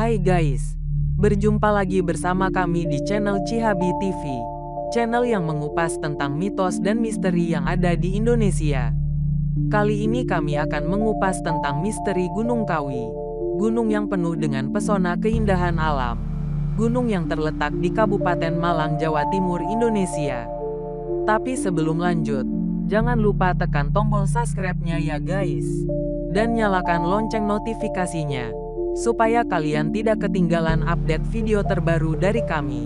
Hai guys, berjumpa lagi bersama kami di channel Cihabi TV, channel yang mengupas tentang mitos dan misteri yang ada di Indonesia. Kali ini kami akan mengupas tentang misteri Gunung Kawi, gunung yang penuh dengan pesona keindahan alam, gunung yang terletak di Kabupaten Malang, Jawa Timur, Indonesia. Tapi sebelum lanjut, jangan lupa tekan tombol subscribe-nya ya guys, dan nyalakan lonceng notifikasinya, supaya kalian tidak ketinggalan update video terbaru dari kami.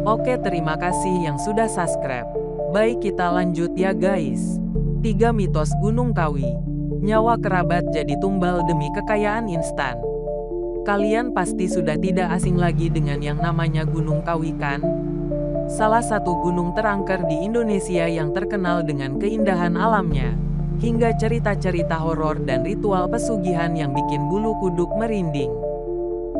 Oke, terima kasih yang sudah subscribe. Baik, kita lanjut ya guys. 3 mitos Gunung Kawi. Nyawa kerabat jadi tumbal demi kekayaan instan. Kalian pasti sudah tidak asing lagi dengan yang namanya Gunung Kawi kan? Salah satu gunung terangker di Indonesia yang terkenal dengan keindahan alamnya, hingga cerita-cerita horor dan ritual pesugihan yang bikin bulu kuduk merinding.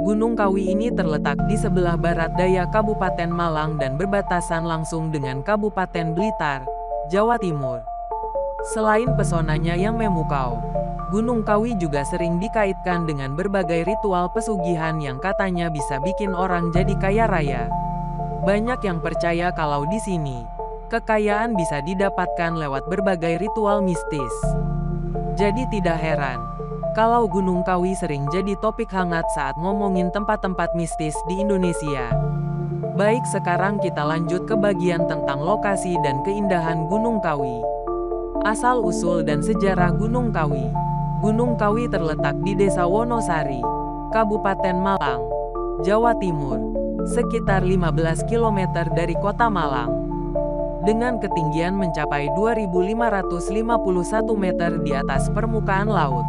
Gunung Kawi ini terletak di sebelah barat daya Kabupaten Malang dan berbatasan langsung dengan Kabupaten Blitar, Jawa Timur. Selain pesonanya yang memukau, Gunung Kawi juga sering dikaitkan dengan berbagai ritual pesugihan yang katanya bisa bikin orang jadi kaya raya. Banyak yang percaya kalau di sini kekayaan bisa didapatkan lewat berbagai ritual mistis. Jadi tidak heran kalau Gunung Kawi sering jadi topik hangat saat ngomongin tempat-tempat mistis di Indonesia. Baik, sekarang kita lanjut ke bagian tentang lokasi dan keindahan Gunung Kawi. Asal-usul dan sejarah Gunung Kawi. Gunung Kawi terletak di Desa Wonosari, Kabupaten Malang, Jawa Timur, sekitar 15 km dari kota Malang. Dengan ketinggian mencapai 2.551 meter di atas permukaan laut,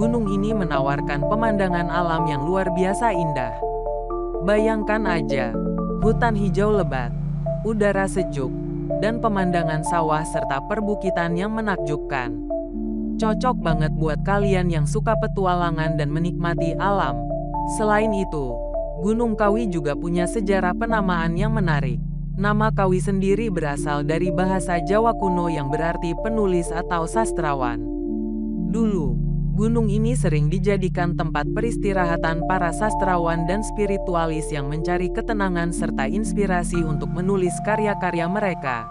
gunung ini menawarkan pemandangan alam yang luar biasa indah. Bayangkan aja, hutan hijau lebat, udara sejuk, dan pemandangan sawah serta perbukitan yang menakjubkan. Cocok banget buat kalian yang suka petualangan dan menikmati alam. Selain itu, Gunung Kawi juga punya sejarah penamaan yang menarik. Nama Kawi sendiri berasal dari bahasa Jawa kuno yang berarti penulis atau sastrawan. Dulu, gunung ini sering dijadikan tempat peristirahatan para sastrawan dan spiritualis yang mencari ketenangan serta inspirasi untuk menulis karya-karya mereka.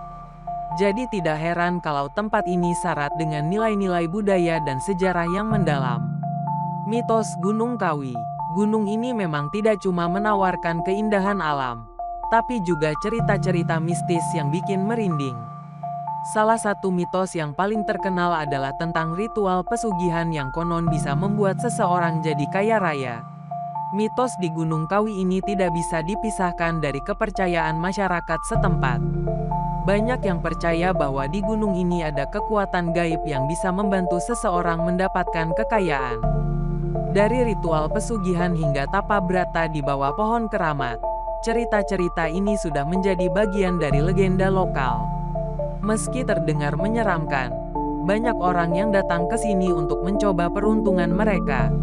Jadi tidak heran kalau tempat ini syarat dengan nilai-nilai budaya dan sejarah yang mendalam. Mitos Gunung Kawi. Gunung ini memang tidak cuma menawarkan keindahan alam, tapi juga cerita-cerita mistis yang bikin merinding. Salah satu mitos yang paling terkenal adalah tentang ritual pesugihan yang konon bisa membuat seseorang jadi kaya raya. Mitos di Gunung Kawi ini tidak bisa dipisahkan dari kepercayaan masyarakat setempat. Banyak yang percaya bahwa di gunung ini ada kekuatan gaib yang bisa membantu seseorang mendapatkan kekayaan. Dari ritual pesugihan hingga tapa brata di bawah pohon keramat, cerita-cerita ini sudah menjadi bagian dari legenda lokal. Meski terdengar menyeramkan, banyak orang yang datang ke sini untuk mencoba peruntungan mereka.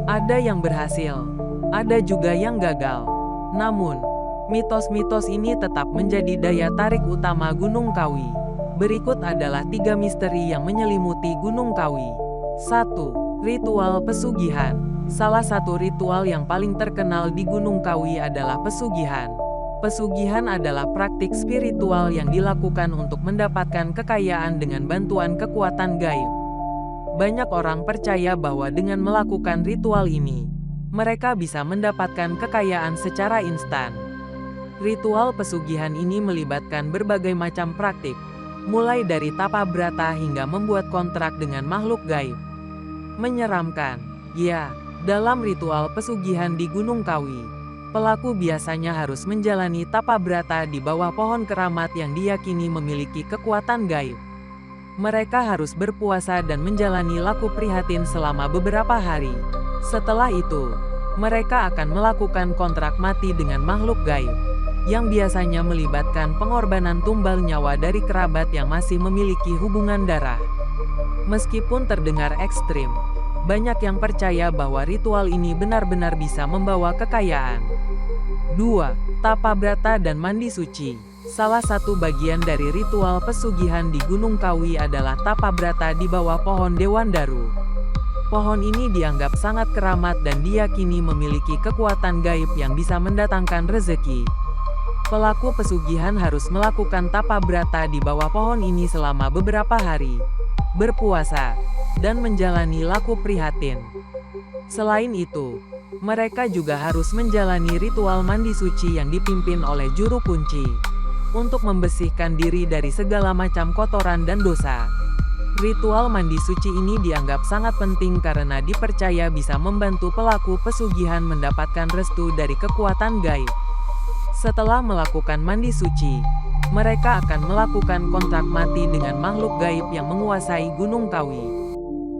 Ada yang berhasil, ada juga yang gagal. Namun, mitos-mitos ini tetap menjadi daya tarik utama Gunung Kawi. Berikut adalah 3 misteri yang menyelimuti Gunung Kawi. 1. Ritual pesugihan. Salah satu ritual yang paling terkenal di Gunung Kawi adalah pesugihan. Pesugihan adalah praktik spiritual yang dilakukan untuk mendapatkan kekayaan dengan bantuan kekuatan gaib. Banyak orang percaya bahwa dengan melakukan ritual ini, mereka bisa mendapatkan kekayaan secara instan. Ritual pesugihan ini melibatkan berbagai macam praktik, mulai dari tapa brata hingga membuat kontrak dengan makhluk gaib. Menyeramkan, ya. Dalam ritual pesugihan di Gunung Kawi, pelaku biasanya harus menjalani tapa brata di bawah pohon keramat yang diyakini memiliki kekuatan gaib. Mereka harus berpuasa dan menjalani laku prihatin selama beberapa hari. Setelah itu, mereka akan melakukan kontrak mati dengan makhluk gaib, yang biasanya melibatkan pengorbanan tumbal nyawa dari kerabat yang masih memiliki hubungan darah. Meskipun terdengar ekstrim, banyak yang percaya bahwa ritual ini benar-benar bisa membawa kekayaan. 2. Tapa brata dan mandi suci. Salah satu bagian dari ritual pesugihan di Gunung Kawi adalah tapa brata di bawah pohon Dewan Daru. Pohon ini dianggap sangat keramat dan diyakini memiliki kekuatan gaib yang bisa mendatangkan rezeki. Pelaku pesugihan harus melakukan tapa brata di bawah pohon ini selama beberapa hari, berpuasa, dan menjalani laku prihatin. Selain itu, mereka juga harus menjalani ritual mandi suci yang dipimpin oleh juru kunci, untuk membersihkan diri dari segala macam kotoran dan dosa. Ritual mandi suci ini dianggap sangat penting karena dipercaya bisa membantu pelaku pesugihan mendapatkan restu dari kekuatan gaib. Setelah melakukan mandi suci, mereka akan melakukan kontrak mati dengan makhluk gaib yang menguasai Gunung Kawi.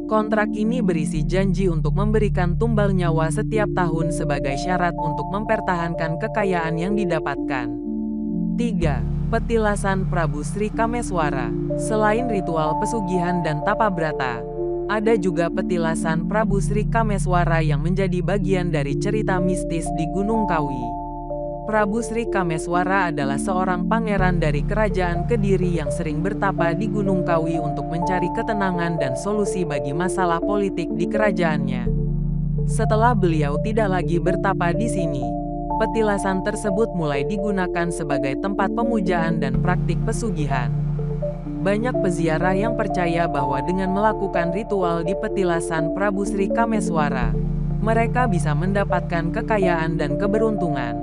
Kontrak ini berisi janji untuk memberikan tumbal nyawa setiap tahun sebagai syarat untuk mempertahankan kekayaan yang didapatkan. 3. Petilasan Prabu Sri Kameswara. Selain ritual pesugihan dan tapa brata, ada juga petilasan Prabu Sri Kameswara yang menjadi bagian dari cerita mistis di Gunung Kawi. Prabu Sri Kameswara adalah seorang pangeran dari kerajaan Kediri yang sering bertapa di Gunung Kawi untuk mencari ketenangan dan solusi bagi masalah politik di kerajaannya. Setelah beliau tidak lagi bertapa di sini, petilasan tersebut mulai digunakan sebagai tempat pemujaan dan praktik pesugihan. Banyak peziarah yang percaya bahwa dengan melakukan ritual di petilasan Prabu Sri Kameswara, mereka bisa mendapatkan kekayaan dan keberuntungan.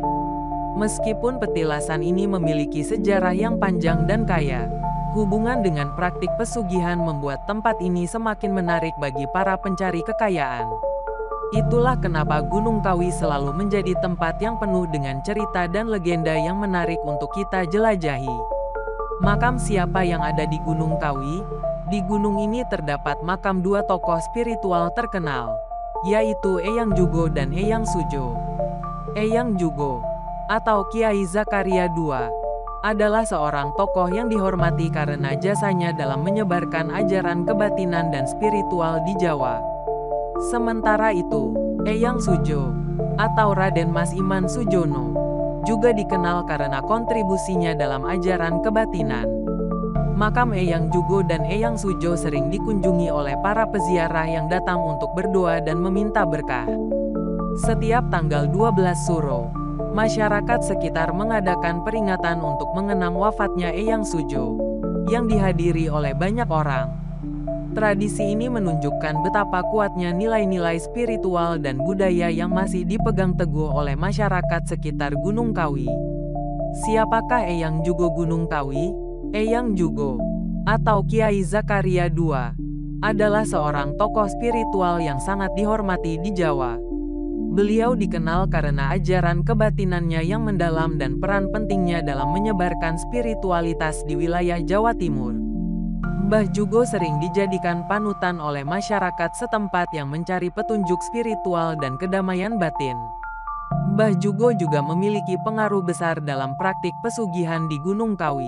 Meskipun petilasan ini memiliki sejarah yang panjang dan kaya, hubungan dengan praktik pesugihan membuat tempat ini semakin menarik bagi para pencari kekayaan. Itulah kenapa Gunung Kawi selalu menjadi tempat yang penuh dengan cerita dan legenda yang menarik untuk kita jelajahi. Makam siapa yang ada di Gunung Kawi? Di gunung ini terdapat makam dua tokoh spiritual terkenal, yaitu Eyang Jugo dan Eyang Sujo. Eyang Jugo, atau Kiai Zakaria II, adalah seorang tokoh yang dihormati karena jasanya dalam menyebarkan ajaran kebatinan dan spiritual di Jawa. Sementara itu, Eyang Sujo, atau Raden Mas Iman Sujono, juga dikenal karena kontribusinya dalam ajaran kebatinan. Makam Eyang Jugo dan Eyang Sujo sering dikunjungi oleh para peziarah yang datang untuk berdoa dan meminta berkah. Setiap tanggal 12 Suro, masyarakat sekitar mengadakan peringatan untuk mengenang wafatnya Eyang Sujo, yang dihadiri oleh banyak orang. Tradisi ini menunjukkan betapa kuatnya nilai-nilai spiritual dan budaya yang masih dipegang teguh oleh masyarakat sekitar Gunung Kawi. Siapakah Eyang Jugo Gunung Kawi? Eyang Jugo, atau Kiai Zakaria II, adalah seorang tokoh spiritual yang sangat dihormati di Jawa. Beliau dikenal karena ajaran kebatinannya yang mendalam dan peran pentingnya dalam menyebarkan spiritualitas di wilayah Jawa Timur. Mbah Jugo sering dijadikan panutan oleh masyarakat setempat yang mencari petunjuk spiritual dan kedamaian batin. Mbah Jugo juga memiliki pengaruh besar dalam praktik pesugihan di Gunung Kawi.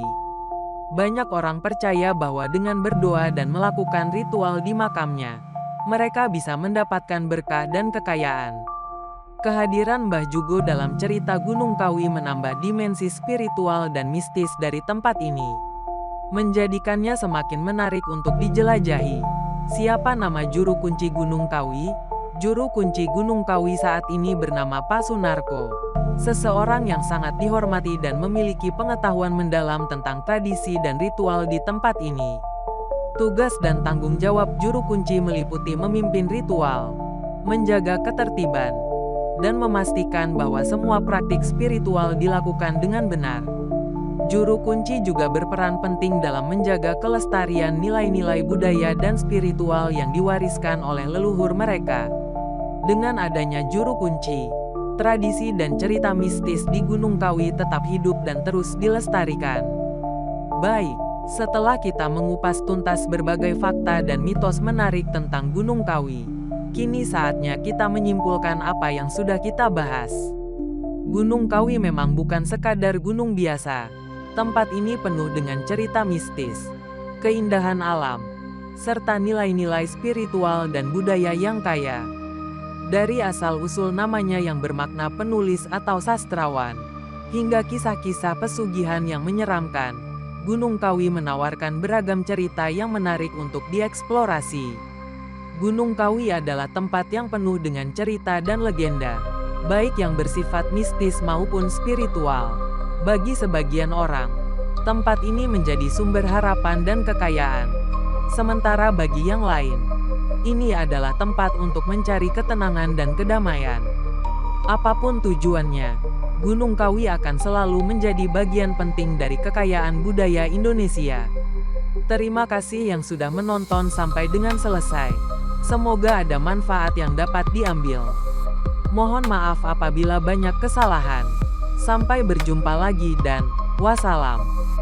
Banyak orang percaya bahwa dengan berdoa dan melakukan ritual di makamnya, mereka bisa mendapatkan berkah dan kekayaan. Kehadiran Mbah Jugo dalam cerita Gunung Kawi menambah dimensi spiritual dan mistis dari tempat ini, menjadikannya semakin menarik untuk dijelajahi. Siapa nama juru kunci Gunung Kawi? Juru kunci Gunung Kawi saat ini bernama Pak Sunarko, seseorang yang sangat dihormati dan memiliki pengetahuan mendalam tentang tradisi dan ritual di tempat ini. Tugas dan tanggung jawab juru kunci meliputi memimpin ritual, menjaga ketertiban, dan memastikan bahwa semua praktik spiritual dilakukan dengan benar. Juru kunci juga berperan penting dalam menjaga kelestarian nilai-nilai budaya dan spiritual yang diwariskan oleh leluhur mereka. Dengan adanya juru kunci, tradisi dan cerita mistis di Gunung Kawi tetap hidup dan terus dilestarikan. Baik, setelah kita mengupas tuntas berbagai fakta dan mitos menarik tentang Gunung Kawi, kini saatnya kita menyimpulkan apa yang sudah kita bahas. Gunung Kawi memang bukan sekadar gunung biasa. Tempat ini penuh dengan cerita mistis, keindahan alam, serta nilai-nilai spiritual dan budaya yang kaya. Dari asal-usul namanya yang bermakna penulis atau sastrawan, hingga kisah-kisah pesugihan yang menyeramkan, Gunung Kawi menawarkan beragam cerita yang menarik untuk dieksplorasi. Gunung Kawi adalah tempat yang penuh dengan cerita dan legenda, baik yang bersifat mistis maupun spiritual. Bagi sebagian orang, tempat ini menjadi sumber harapan dan kekayaan. Sementara bagi yang lain, ini adalah tempat untuk mencari ketenangan dan kedamaian. Apapun tujuannya, Gunung Kawi akan selalu menjadi bagian penting dari kekayaan budaya Indonesia. Terima kasih yang sudah menonton sampai dengan selesai. Semoga ada manfaat yang dapat diambil. Mohon maaf apabila banyak kesalahan. Sampai berjumpa lagi dan wassalam.